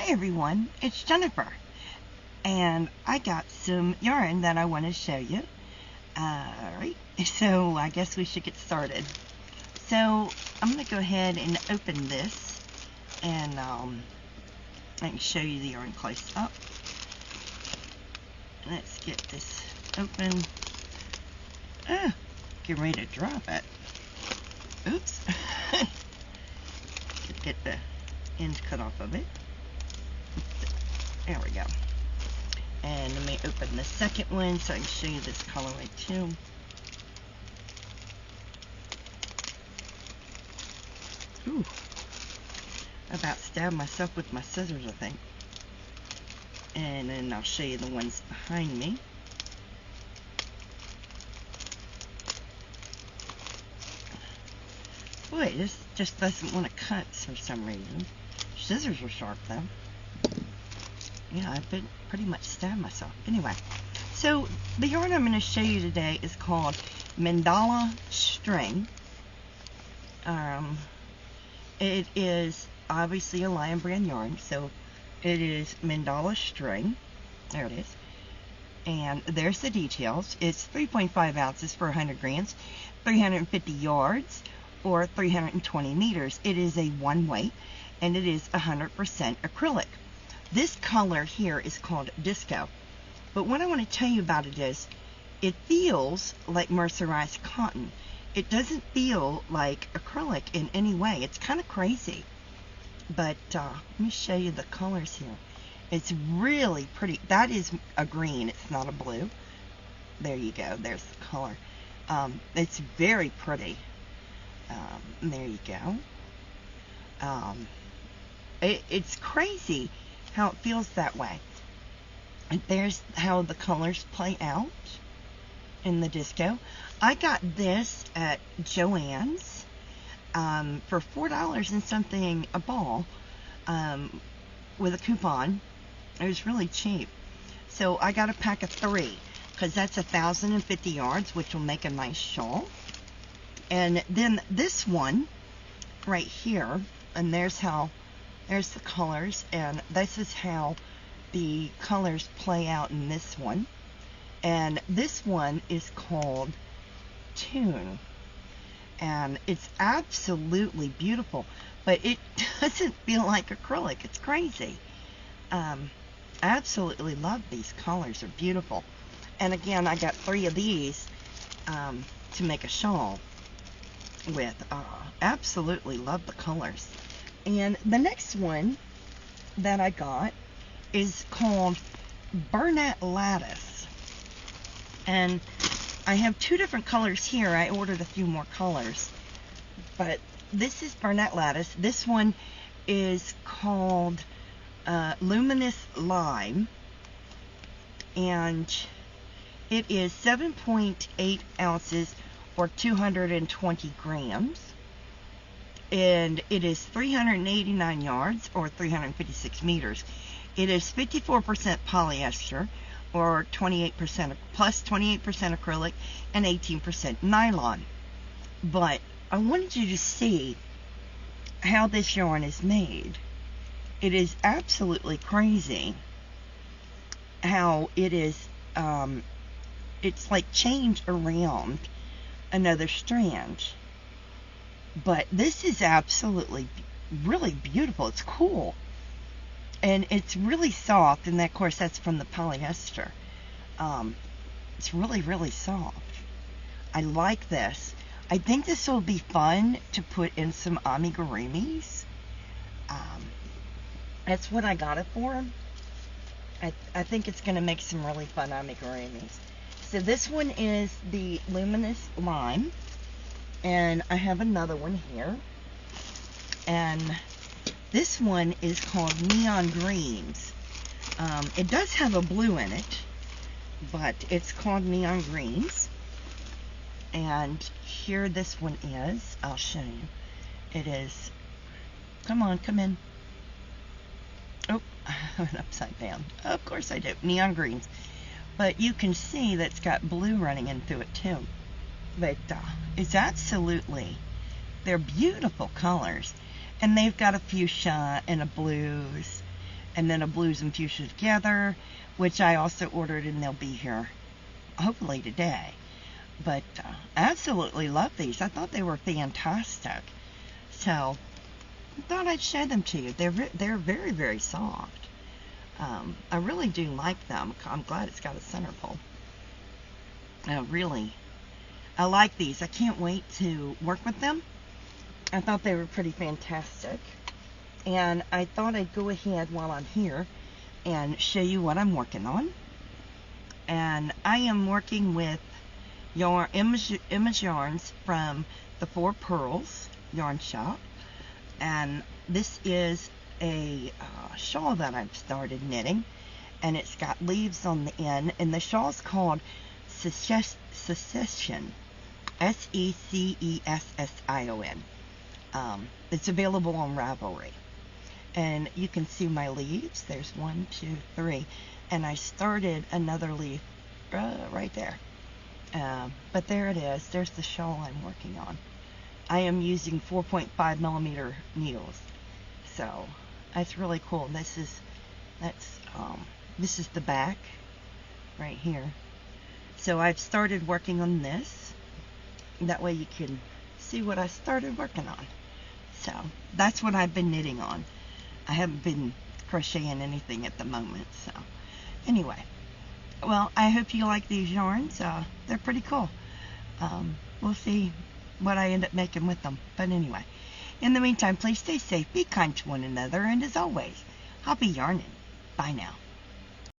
Hi everyone, it's Jennifer, and I got some yarn that I want to show you. Alright, so I guess we should get started. So I'm going to go ahead and open this, and I can show you the yarn close up. Let's get this open. Get ready to drop it. Oops. Get the ends cut off of it. There we go. And let me open the second one so I can show you this colorway too. Ooh. I about stabbed myself with my scissors, I think. And then I'll show you the ones behind me. Boy, this just doesn't want to cut for some reason. Scissors are sharp though. Yeah, I've been pretty much stabbed myself. Anyway, so the yarn I'm going to show you today is called Mandala String. It is obviously a Lion brand yarn, so it is Mandala String. There it is. And there's the details. It's 3.5 ounces for 100 grams, 350 yards, or 320 meters. It is a one weight, and it is 100% acrylic. This color here is called Disco, but what I want to tell you about it is it feels like mercerized cotton. It doesn't feel like acrylic in any way. It's kind of crazy, but let me show you the colors here. It's really pretty. That is a green, it's not a blue. There you go, there's the color. It's very pretty. There you go. It's crazy how it feels that way. And there's how the colors play out in the Disco. I got this at Joann's for $4 and something a ball with a coupon. It was really cheap. So I got a pack of 3 because that's 1,050 yards, which will make a nice shawl. And then this one right here, and there's the colors, and this is how the colors play out in this one. And this one is called Tune, and it's absolutely beautiful, but it doesn't feel like acrylic. It's crazy. I absolutely love these colors. They're beautiful. And again, I got 3 of these to make a shawl with. Absolutely love the colors. And the next one that I got is called Burnett Lattice, and I have 2 different colors here. I ordered a few more colors, but this is Burnett Lattice. This one is called Luminous Lime, and it is 7.8 ounces or 220 grams. And it is 389 yards or 356 meters. It is 54% polyester or 28% plus 28% acrylic and 18% nylon. But I wanted you to see how this yarn is made. It is absolutely crazy how it is. It's like chained around another strand. But this is absolutely really beautiful. It's cool, and it's really soft, and of course that's from the polyester. It's really soft. I like this. I think this will be fun to put in some amigurumis. That's what I got it for. I think it's going to make some really fun amigurumis. So this one is the Luminous Lime. And I have another one here, and this one is called Neon Greens. It does have a blue in it, but it's called Neon Greens. And here this one is. I'll show you. It is, come on, come in. Oh, I went upside down. Of course I do. Neon Greens. But you can see that it's got blue running in through it too. But it's absolutely, they're beautiful colors, and they've got a fuchsia and a blues and then a blues and fuchsia together, which I also ordered, and they'll be here hopefully today. But absolutely love these. I thought they were fantastic. So I thought I'd show them to you. They're very, very soft. I really do like them. I'm glad it's got a center pull. Really, I like these. I can't wait to work with them. I thought they were pretty fantastic. And I thought I'd go ahead while I'm here and show you what I'm working on. And I am working with image yarns from the Four Pearls yarn shop. And this is a shawl that I've started knitting. And it's got leaves on the end. And the shawl's called Secession. Secession. It's available on Ravelry. And you can see my leaves. There's 1, 2, 3. And I started another leaf right there. But there it is. There's the shawl I'm working on. I am using 4.5mm needles. So that's really cool. This is the back right here. So I've started working on this. That way you can see what I started working on. So that's what I've been knitting on. I haven't been crocheting anything at the moment. So anyway, well, I hope you like these yarns. They're pretty cool. We'll see what I end up making with them. But anyway, in the meantime, please stay safe, be kind to one another, and as always, happy yarning. Bye now.